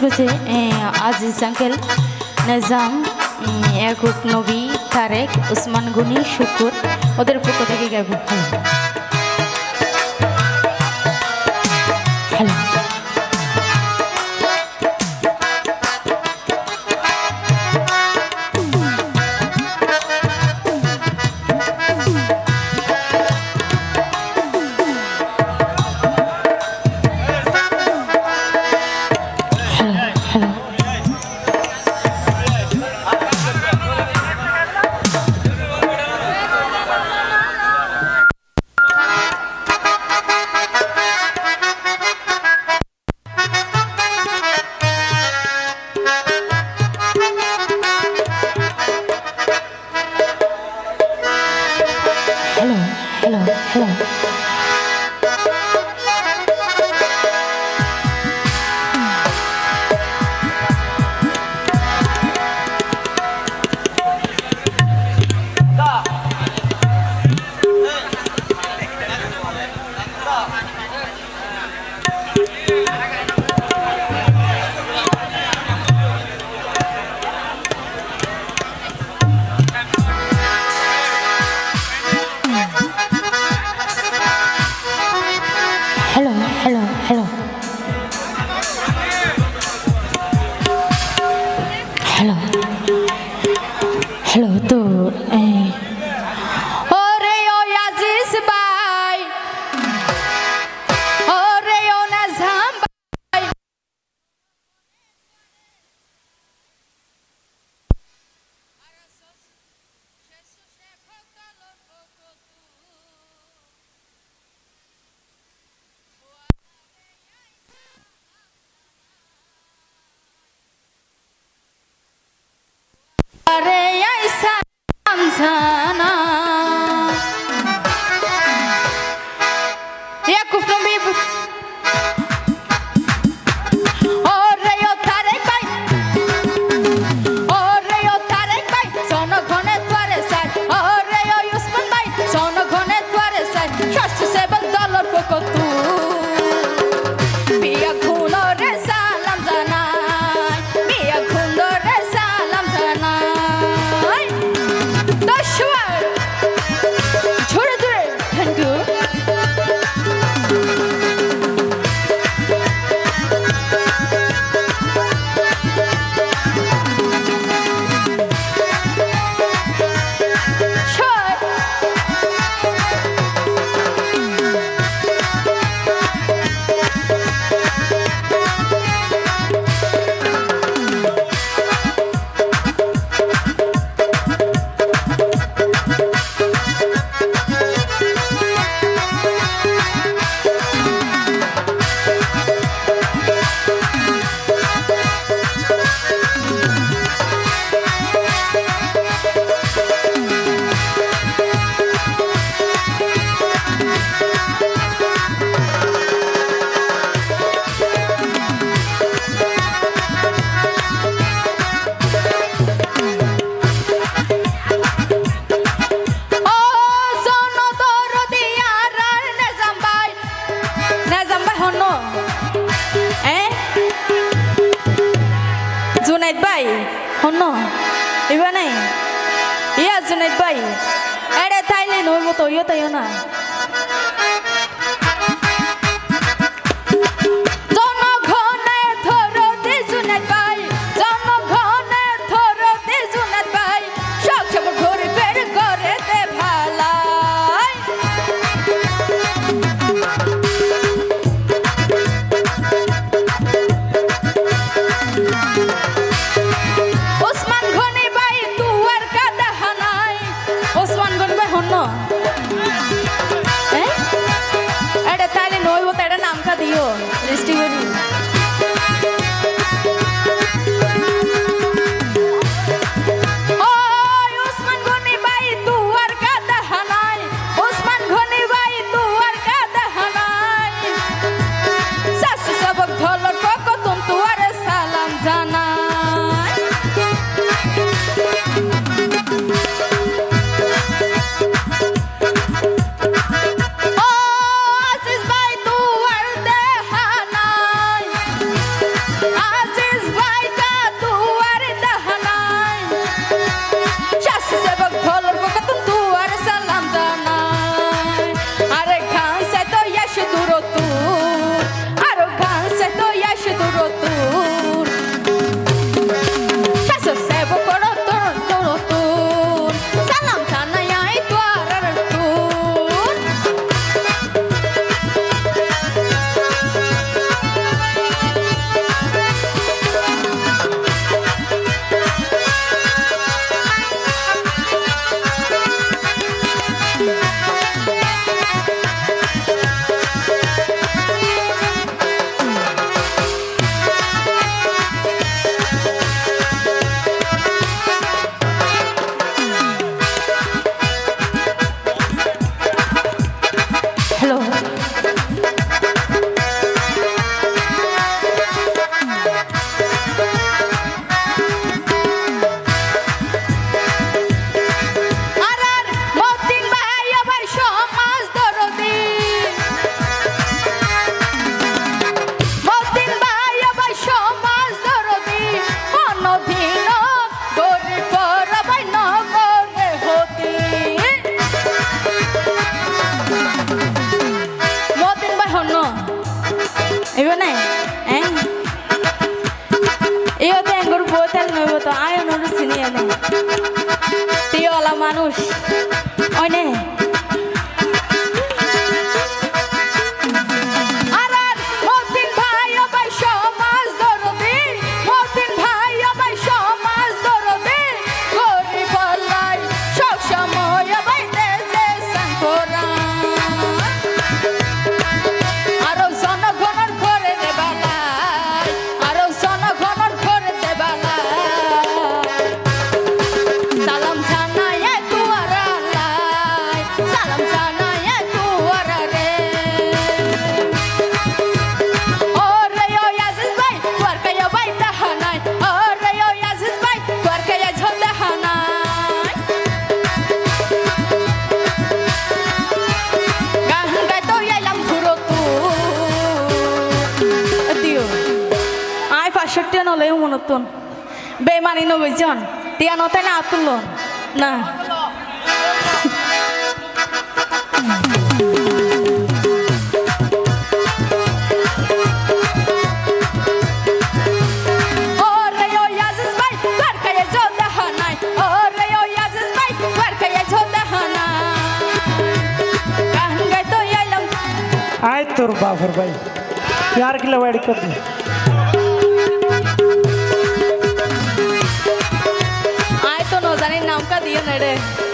হচ্ছে আজিজ আঙ্কেল, নিজাম, ইয়াকুব নবী, তারেক, ওসমান গনি, শুকুর, ওদের পক্ষ থেকে গাইব। Hello hello hello hello hello hello hello hello তো ওরে ও আজিজ ভাই, ওরে ও নাজাম ভাই, আরে আইসা আমজানা ইয়াকুব নবী, ওরে ও তারেক ভাই, ওরে ও তারেক ভাই, জনগণে তোরে চাই, ওরে ও ওসমান ভাই, জনগণে তোরে চাই, স্বাস্থ্য সেবক দলের পক্ষ বিয়া খুলো রে সালাম জানাই, বিয়া খুলো রে সালাম জানাই, দশবার ঝরে ঝরে থ্যাংক ইউ। জুনাইদ ভাই হন এবার নাই ইয়া জুনাইদ ভাই এরে তাইলে নইব তো ইয়ে তাইও না মানুষ অনে টিয়া নলে মনতন বেমানি নবইজন টিয়া নতাই না আতুল না आय तोर बाफर भाई प्यार की लवाड़ी कर दी आय तो न जाने नाम का दिया नड़े